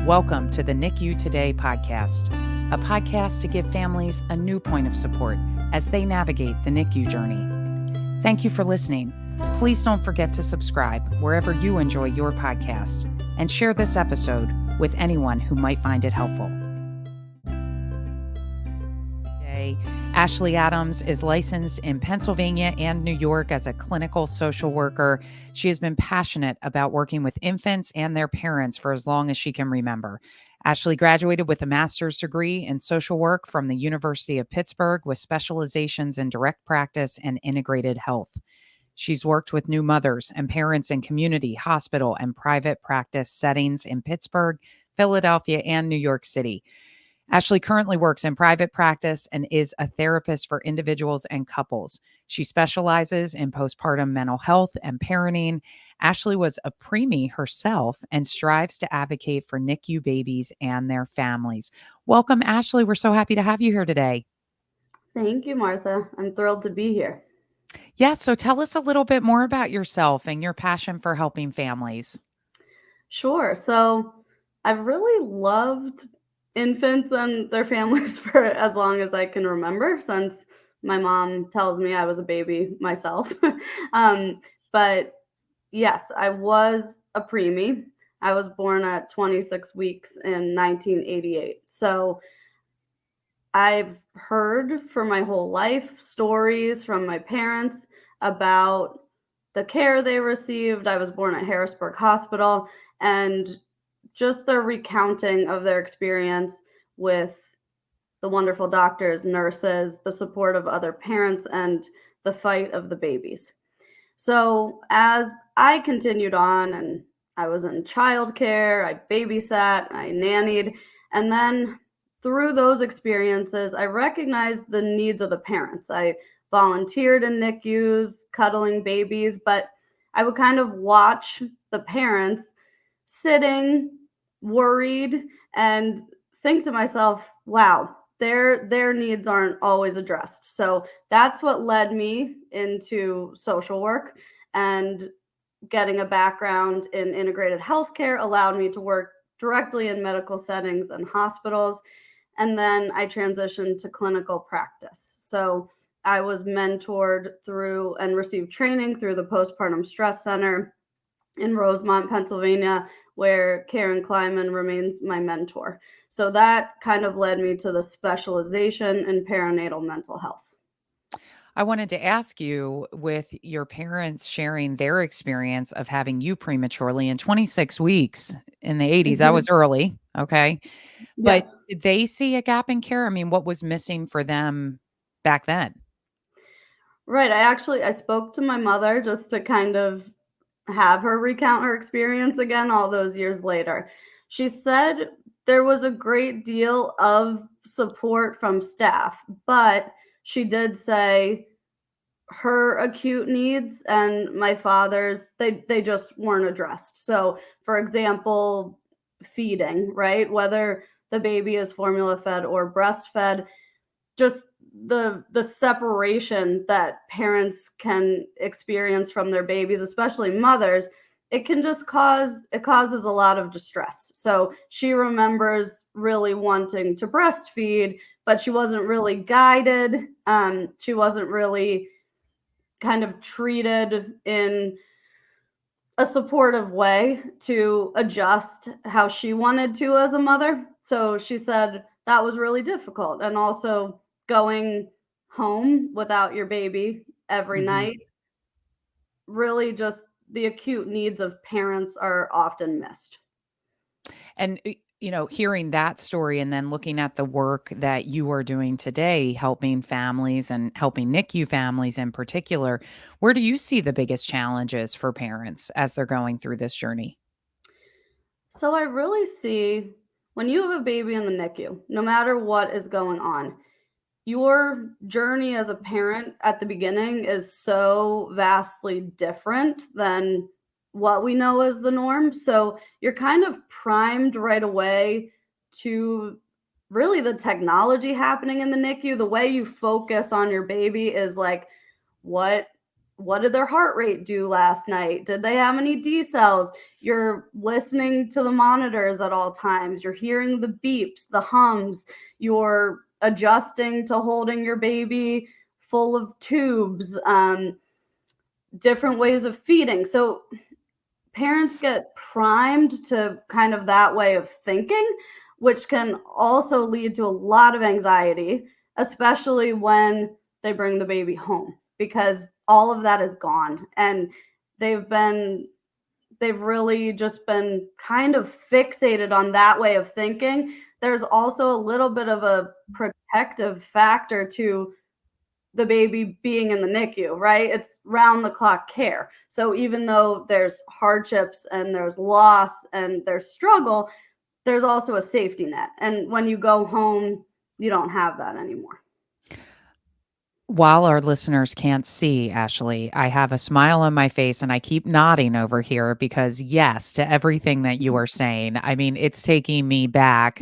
Welcome to the NICU Today podcast, a podcast to give families a new point of support as they navigate the NICU journey. Thank you for listening. Please don't forget to subscribe wherever you enjoy your podcast and share this episode with anyone who might find it helpful. Today, Ashlee Adams is licensed in Pennsylvania and New York as a clinical social worker. She has been passionate about working with infants and their parents for as long as she can remember. Ashlee graduated with a master's degree in social work from the University of Pittsburgh with specializations in direct practice and integrated health. She's worked with new mothers and parents in community, hospital, and private practice settings in Pittsburgh, Philadelphia, and New York City. Ashlee currently works in private practice and is a therapist for individuals and couples. She specializes in postpartum mental health and parenting. Ashlee was a preemie herself and strives to advocate for NICU babies and their families. Welcome, Ashlee. We're so happy to have you here today. Thank you, Martha. I'm thrilled to be here. Yeah, so tell us a little bit more about yourself and your passion for helping families. Sure. So I've really loved infants and their families for as long as I can remember, since my mom tells me I was a baby myself. But yes, I was a preemie. I was born at 26 weeks in 1988. So I've heard for my whole life stories from my parents about the care they received. I was born at Harrisburg Hospital, and just their recounting of their experience with the wonderful doctors, nurses, the support of other parents, and the fight of the babies. So as I continued on and I was in childcare, I babysat, I nannied, and then through those experiences, I recognized the needs of the parents. I volunteered in NICUs, cuddling babies, but I would kind of watch the parents sitting, worried, and think to myself, wow, their needs aren't always addressed. So that's what led me into social work, and getting a background in integrated healthcare allowed me to work directly in medical settings and hospitals. And then I transitioned to clinical practice. So I was mentored through and received training through the Postpartum Stress Center in Rosemont, Pennsylvania, where Karen Kleiman remains my mentor. So that kind of led me to the specialization in perinatal mental health. I wanted to ask you, with your parents sharing their experience of having you prematurely in 26 weeks in the 80s, that was early, okay? But Yes. did they see a gap in care? I mean, what was missing for them back then? Right. I spoke to my mother just to kind of have her recount her experience again all those years later. She said there was a great deal of support from staff, but she did say her acute needs and my father's, they just weren't addressed. So, for example, feeding, right? Whether the baby is formula fed or breastfed, just the separation that parents can experience from their babies, especially mothers, it causes a lot of distress. So she remembers really wanting to breastfeed, but she wasn't really guided. She wasn't really kind of treated in a supportive way to adjust how she wanted to as a mother. So she said that was really difficult. And also going home without your baby every Mhm. night, really just the acute needs of parents are often missed. And, hearing that story and then looking at the work that you are doing today, helping families and helping NICU families in particular, where do you see the biggest challenges for parents as they're going through this journey? So I really see when you have a baby in the NICU, no matter what is going on, your journey as a parent at the beginning is so vastly different than what we know as the norm. So you're kind of primed right away to really the technology happening in the NICU. The way you focus on your baby is like, what what did their heart rate do last night? Did they have any D cells? You're listening to the monitors at all times. You're hearing the beeps, the hums. You're adjusting to holding your baby full of tubes, different ways of feeding. So parents get primed to kind of that way of thinking, which can also lead to a lot of anxiety, especially when they bring the baby home, because all of that is gone. And they've been they've really just been kind of fixated on that way of thinking. There's also a little bit of a protective factor to the baby being in the NICU, right? It's round the clock care. So even though there's hardships and there's loss and there's struggle, there's also a safety net. And when you go home, you don't have that anymore. While our listeners can't see, Ashlee, I have a smile on my face and I keep nodding over here because, yes, to everything that you are saying. I mean, it's taking me back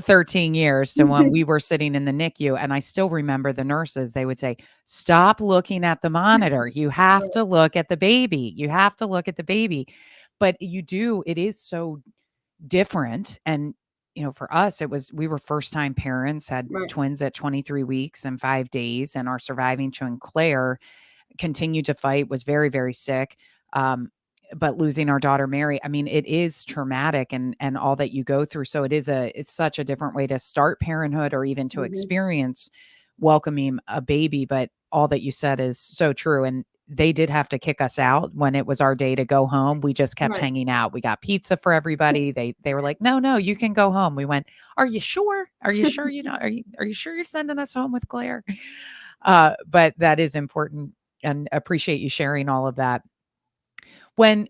13 years to when we were sitting in the NICU, and I still remember the nurses, they would say, "Stop looking at the monitor. You have to look at the baby. You have to look at the baby." But you do, it is so different. And, for us, we were first time parents, had Right. twins at 23 weeks and 5 days, and our surviving twin Claire continued to fight, was very, very sick. But losing our daughter Mary, I mean, it is traumatic and all that you go through. So it's such a different way to start parenthood or even to Mhm. experience welcoming a baby. But all that you said is so true. And they did have to kick us out when it was our day to go home. We just kept Right. hanging out. We got pizza for everybody. They were like, no, you can go home. We went, are you sure? Are you sure are you sure you're sending us home with Claire? But that is important, and appreciate you sharing all of that. When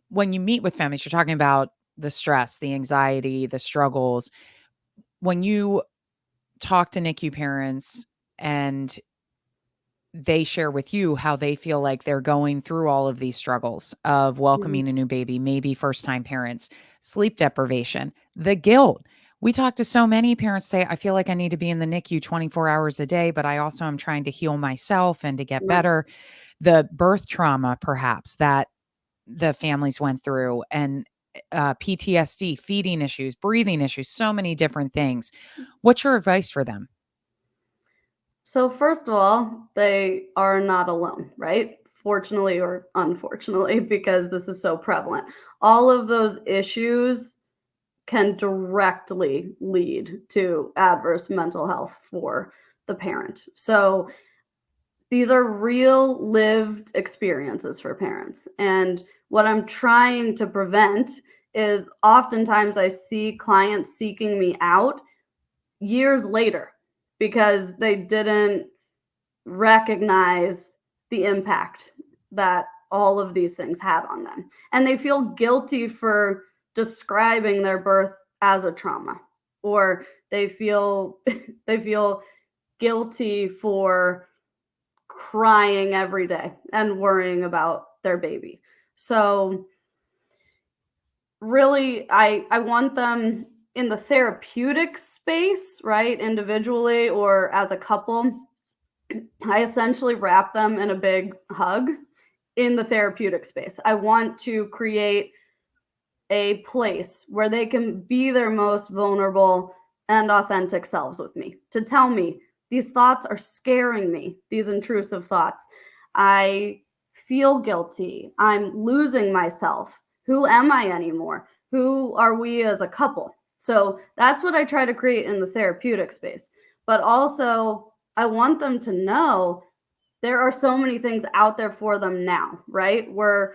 when you meet with families, you're talking about the stress, the anxiety, the struggles. When you talk to NICU parents and they share with you how they feel like they're going through all of these struggles of Mhm. welcoming a new baby, maybe first time parents, sleep deprivation, the guilt. We talk to so many parents say, I feel like I need to be in the NICU 24 hours a day, but I also am trying to heal myself and to get Right. better. The birth trauma, perhaps, that the families went through, and PTSD, feeding issues, breathing issues, so many different things. What's your advice for them? So first of all, they are not alone, right? Fortunately or unfortunately, because this is so prevalent. All of those issues can directly lead to adverse mental health for the parent. So these are real lived experiences for parents. And what I'm trying to prevent is oftentimes I see clients seeking me out years later because they didn't recognize the impact that all of these things had on them. And they feel guilty for describing their birth as a trauma, or they feel they feel guilty for crying every day and worrying about their baby. So really I want them in the therapeutic space, right? Individually or as a couple. I essentially wrap them in a big hug in the therapeutic space. I want to create a place where they can be their most vulnerable and authentic selves with me, to tell me these thoughts are scaring me, these intrusive thoughts. I feel guilty. I'm losing myself. Who am I anymore? Who are we as a couple? So that's what I try to create in the therapeutic space. But also, I want them to know there are so many things out there for them now, right? We're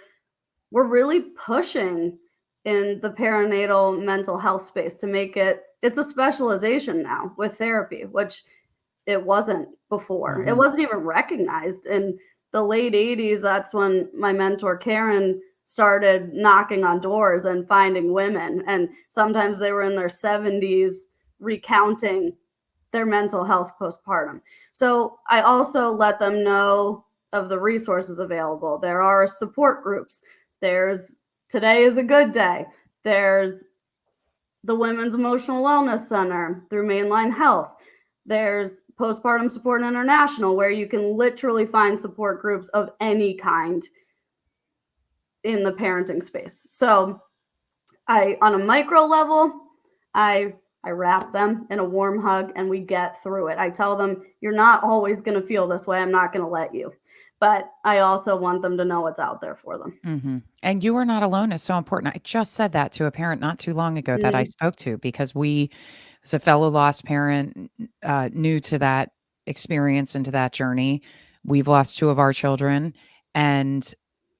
really pushing in the perinatal mental health space to make it's a specialization now with therapy, which it wasn't before. It Mhm. wasn't even recognized in the late 80s. That's when my mentor Karen started knocking on doors and finding women, and sometimes they were in their 70s recounting their mental health postpartum. So I also let them know of the resources available. There are support groups. There's Today is a Good Day. There's the Women's Emotional Wellness Center through Mainline Health. There's Postpartum Support International, where you can literally find support groups of any kind in the parenting space. So on a micro level, I wrap them in a warm hug and we get through it. I tell them, you're not always going to feel this way. I'm not going to let you. But I also want them to know what's out there for them. And you are not alone is so important. I just said that to a parent not too long ago that I spoke to because we, as a fellow lost parent, new to that experience and to that journey, we've lost two of our children, and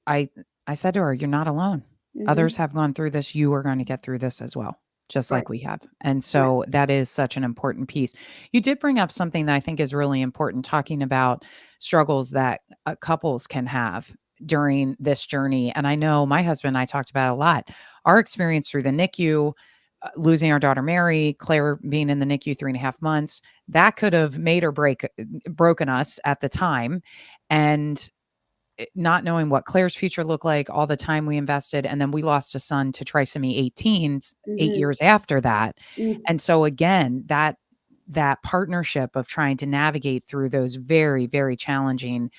I I said to her, "You're not alone. Others have gone through this. You are going to get through this as well, just Right. like we have." And Right. so that is such an important piece. You did bring up something that I think is really important, talking about struggles that couples can have during this journey. And I know my husband and I talked about it a lot. Our experience through the NICU, losing our daughter Mary, Claire being in the NICU 3.5 months, that could have made or broken us at the time. And not knowing what Claire's future looked like, all the time we invested, and then we lost a son to trisomy 18, 8 years after that. And so again, that partnership of trying to navigate through those very, very challenging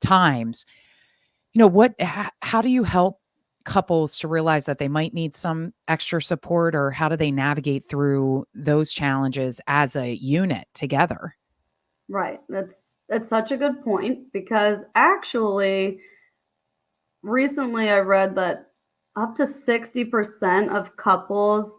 times, how do you help couples to realize that they might need some extra support, or how do they navigate through those challenges as a unit together? Right. That's such a good point, because actually recently I read that up to 60% of couples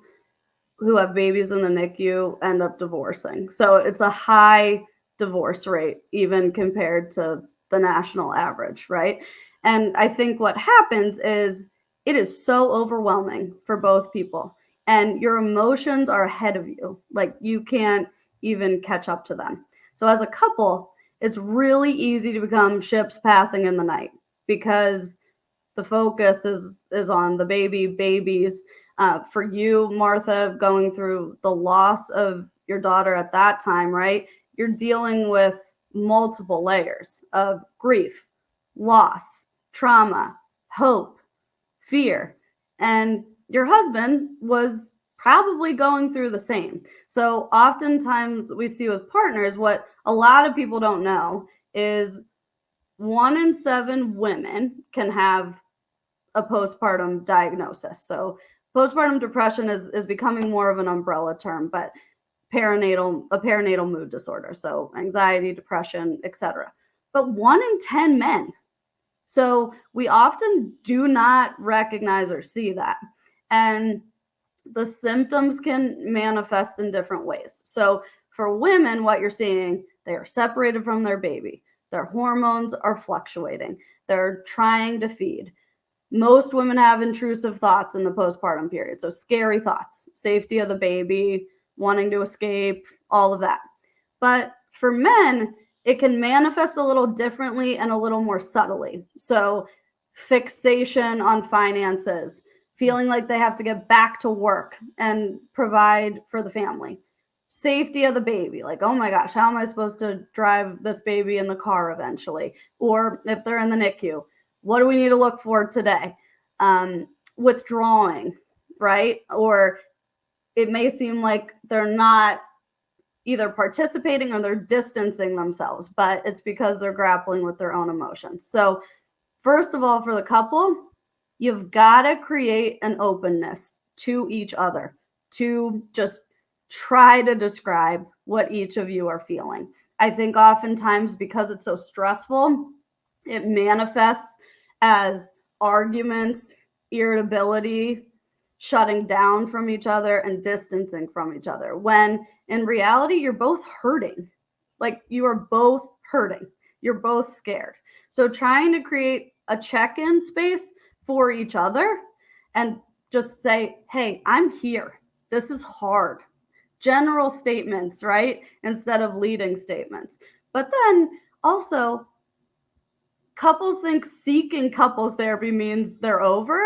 who have babies in the NICU end up divorcing. So it's a high divorce rate, even compared to the national average, right? And I think what happens is it is so overwhelming for both people, and your emotions are ahead of you. Like, you can't even catch up to them. So as a couple, it's really easy to become ships passing in the night, because the focus is on the babies. For you, Martha, going through the loss of your daughter at that time, right? You're dealing with multiple layers of grief, loss, trauma, hope, fear. And your husband was probably going through the same. So oftentimes we see with partners, what a lot of people don't know is 1 in 7 women can have a postpartum diagnosis. So postpartum depression is becoming more of an umbrella term, but a perinatal mood disorder. So anxiety, depression, etc. But 1 in 10 men. So we often do not recognize or see that. And the symptoms can manifest in different ways. So for women, what you're seeing, they are separated from their baby. Their hormones are fluctuating. They're trying to feed. Most women have intrusive thoughts in the postpartum period. So scary thoughts, safety of the baby, wanting to escape, all of that. But for men, it can manifest a little differently and a little more subtly. So fixation on finances, feeling like they have to get back to work and provide for the family. Safety of the baby, like, oh my gosh, how am I supposed to drive this baby in the car eventually? Or if they're in the NICU, what do we need to look for today? Withdrawing, right? Or it may seem like they're not either participating or they're distancing themselves, but it's because they're grappling with their own emotions. So, first of all, for the couple, you've got to create an openness to each other to just try to describe what each of you are feeling. I think oftentimes, because it's so stressful, it manifests as arguments, irritability, shutting down from each other, and distancing from each other, when in reality, you're both hurting. Like, you are both hurting. You're both scared. So trying to create a check-in space for each other and just say, hey, I'm here. This is hard. General statements, right? Instead of leading statements. But then also, couples think seeking couples therapy means they're over.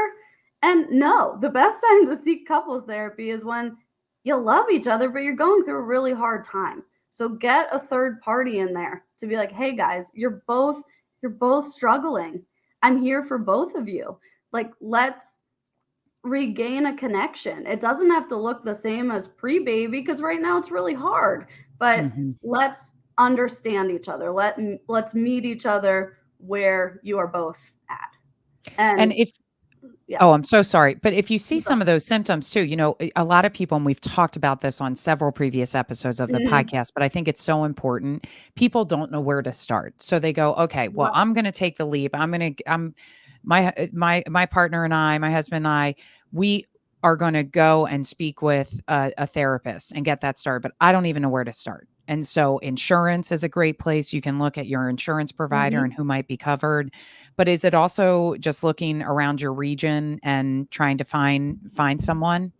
And no, the best time to seek couples therapy is when you love each other, but you're going through a really hard time. So get a third party in there to be like, hey guys, you're both struggling. I'm here for both of you. Like, let's regain a connection. It doesn't have to look the same as pre-baby because right now it's really hard. But Mhm. let's understand each other. Let's meet each other where you are both at. And And if yeah. Oh, I'm so sorry. But if you see So, some of those symptoms too, a lot of people, and we've talked about this on several previous episodes of the mhm, podcast, but I think it's so important. People don't know where to start. So they go, okay, well, yep, I'm going to take the leap. My partner and I, my husband and I, we are going to go and speak with a therapist and get that started. But I don't even know where to start. And so insurance is a great place. You can look at your insurance provider and mhm. who might be covered. But is it also just looking around your region and trying to find someone?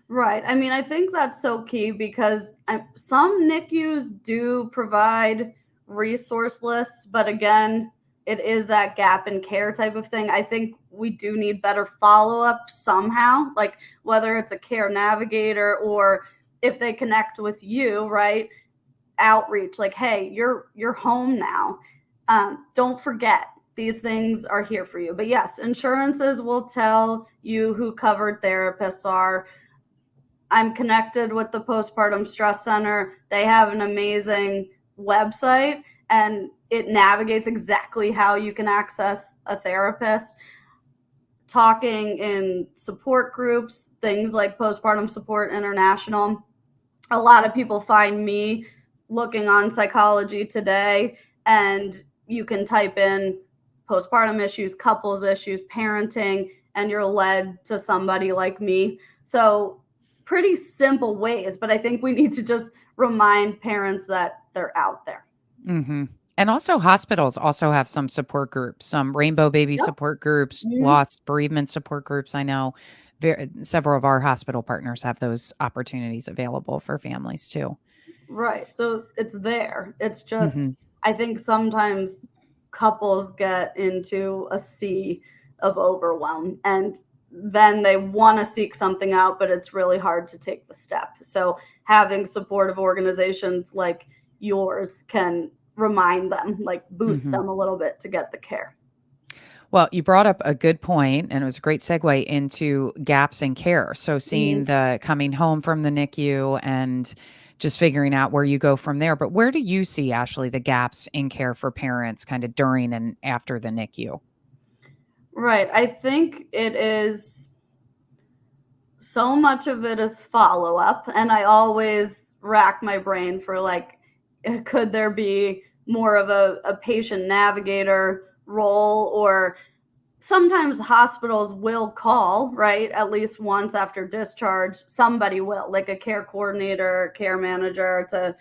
Right. I mean, I think that's so key because some NICUs do provide resource lists, but again, it is that gap in care type of thing. I think we do need better follow up somehow, like whether it's a care navigator or if they connect with you, right? Outreach, like, hey, you're home now. Don't forget these things are here for you. But yes, insurances will tell you who covered therapists are. I'm connected with the Postpartum Stress Center. They have an amazing website and it navigates exactly how you can access a therapist. Talking in support groups, things like Postpartum Support International. A lot of people find me looking on Psychology Today, and you can type in postpartum issues, couples issues, parenting, and you're led to somebody like me. So, pretty simple ways, but I think we need to just remind parents that they're out there. Mhm. And also hospitals also have some support groups, some rainbow baby Yep. support groups, Mhm. lost bereavement support groups. I know several of our hospital partners have those opportunities available for families too. Right. So it's there. It's just, Mhm. I think sometimes couples get into a sea of overwhelm and then they want to seek something out, but it's really hard to take the step. So having supportive organizations like yours can remind them, like boost Mhm. them a little bit to get the care. Well, you brought up a good point, and it was a great segue into gaps in care. So, seeing Mhm. the coming home from the NICU and just figuring out where you go from there. But where do you see, Ashley, the gaps in care for parents kind of during and after the NICU? Right. I think it is so much of it is follow up, and I always rack my brain for like, could there be more of a patient navigator role? Or sometimes hospitals will call, right, at least once after discharge, somebody will, like a care coordinator, care manager, to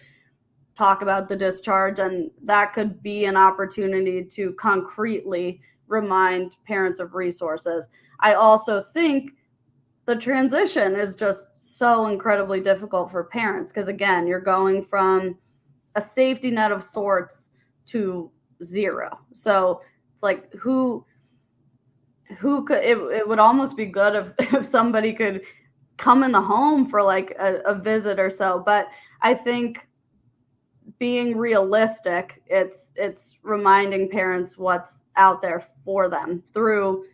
talk about the discharge, and that could be an opportunity to concretely remind parents of resources. I also think the transition is just so incredibly difficult for parents because again, you're going from a safety net of sorts to zero. So it's like who could it would almost be good if if somebody could come in the home for like a visit or so. But I think being realistic, it's reminding parents what's out there for them through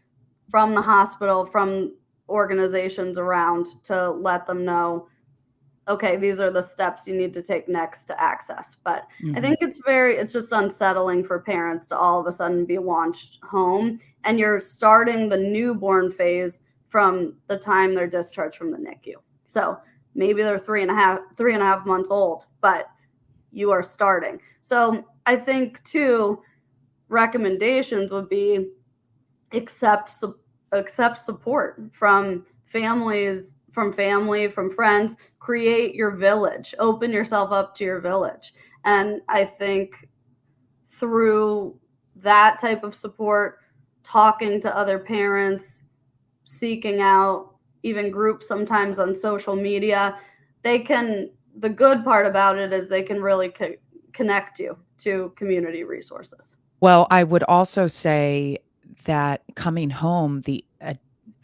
from the hospital, from organizations around to let them know, okay, these are the steps you need to take next to access. But I Mhm. think it's just unsettling for parents to all of a sudden be launched home and you're starting the newborn phase from the time they're discharged from the NICU. So maybe they're 3.5 months old, but you are starting. So I think too, recommendations would be accept accept support from families, from family, from friends. Create your village, open yourself up to your village. And I think through that type of support, talking to other parents, seeking out even groups sometimes on social media, they can, the good part about it is they can really connect you to community resources. Well, I would also say that coming home, the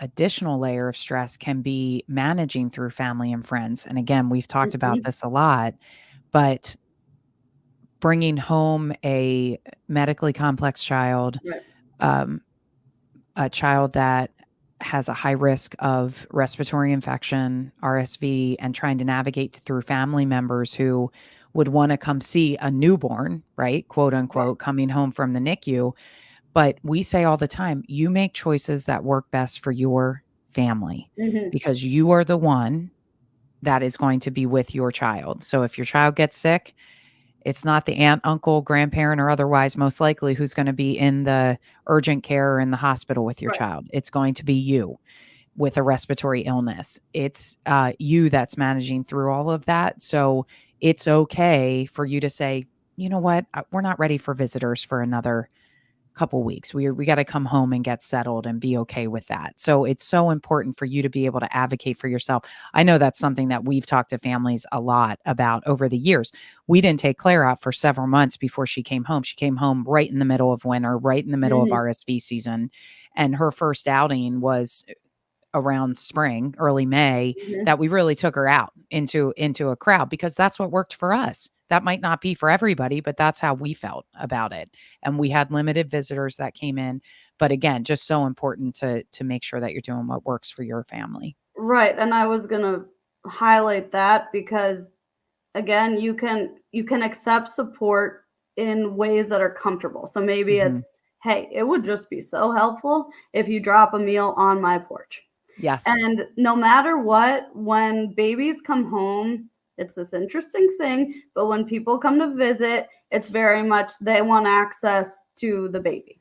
additional layer of stress can be managing through family and friends. And again, we've talked about Mhm. this a lot, but bringing home a medically complex child, Right. um, a child that has a high risk of respiratory infection, RSV, and trying to navigate through family members who would want to come see a newborn, right? Quote unquote, coming home from the NICU. But we say all the time, you make choices that work best for your family Mhm. because you are the one that is going to be with your child. So if your child gets sick, it's not the aunt, uncle, grandparent, or otherwise most likely who's going to be in the urgent care or in the hospital with your Right. child. It's going to be you with a respiratory illness. It's you that's managing through all of that. So it's okay for you to say, you know what, we're not ready for visitors for another couple weeks. We got to come home and get settled and be okay with that. So it's so important for you to be able to advocate for yourself. I know that's something that we've talked to families a lot about over the years. We didn't take Claire out for several months before she came home. She came home right in the middle of winter, right in the middle of Mhm. RSV season. And her first outing was around spring, early May, Mhm. that we really took her out into a crowd because that's what worked for us. That might not be for everybody, but that's how we felt about it. And we had limited visitors that came in, but again, just so important to make sure that you're doing what works for your family. Right, and I was gonna highlight that because, again, you can accept support in ways that are comfortable. So maybe Mhm. it's, "Hey, it would just be so helpful if you drop a meal on my porch." Yes. And no matter what, when babies come home, it's this interesting thing, but when people come to visit, it's very much they want access to the baby.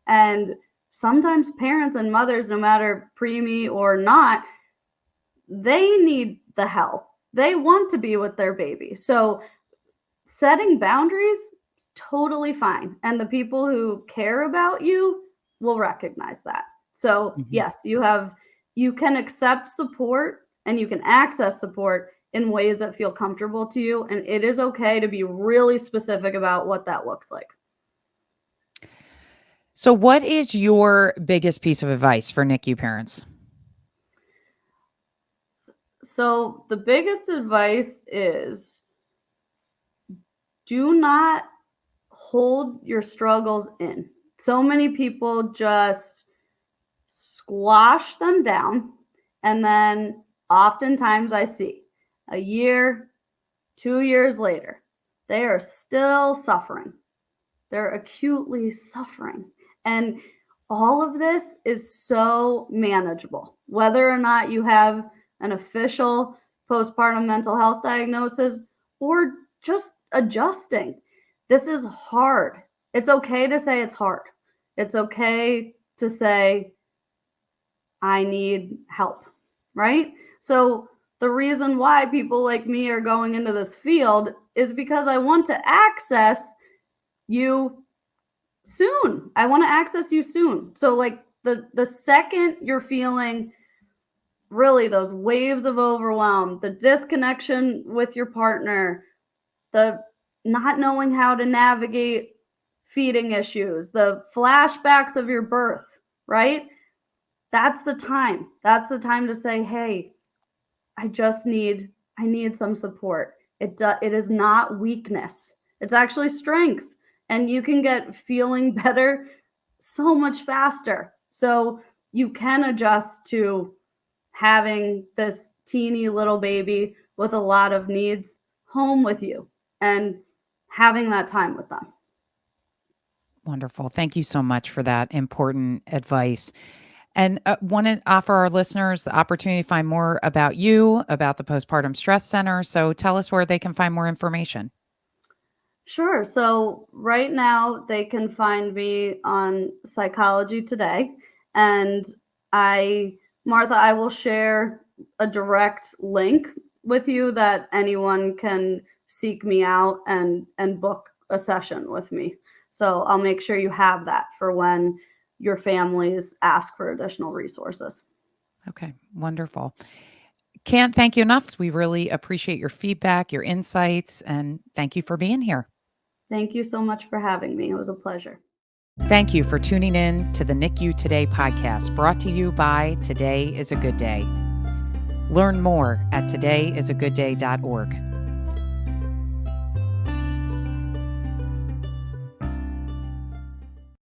And sometimes parents and mothers, no matter preemie or not, they need the help. They want to be with their baby. So setting boundaries is totally fine. And the people who care about you will recognize that. So, Mhm. yes, you can accept support and you can access support in ways that feel comfortable to you, and it is okay to be really specific about what that looks like. So what is your biggest piece of advice for NICU parents? So, the biggest advice is do not hold your struggles in. So many people just squash them down, and then oftentimes I see a year, 2 years later, they are still suffering. They're acutely suffering. And all of this is so manageable. Whether or not you have an official postpartum mental health diagnosis or just adjusting, this is hard. It's okay to say it's hard. It's okay to say, I need help, right? So, the reason why people like me are going into this field is because I want to access you soon. I want to access you soon. So like the second you're feeling really those waves of overwhelm, the disconnection with your partner, the not knowing how to navigate feeding issues, the flashbacks of your birth, right? That's the time. That's the time to say, "Hey, I need some support." It is not weakness. It's actually strength, and you can get feeling better so much faster. So you can adjust to having this teeny little baby with a lot of needs home with you and having that time with them. Wonderful. Thank you so much for that important advice. And want to offer our listeners the opportunity to find more about you, about the Postpartum Stress Center. So tell us where they can find more information. Sure. So right now they can find me on Psychology Today, and I Martha, I will share a direct link with you that anyone can seek me out and book a session with me. So I'll make sure you have that for when your families ask for additional resources. Okay, wonderful. Can't thank you enough. We really appreciate your feedback, your insights, and thank you for being here. Thank you so much for having me. It was a pleasure. Thank you for tuning in to the NICU Today podcast, brought to you by Today is a Good Day. Learn more at todayisagoodday.org.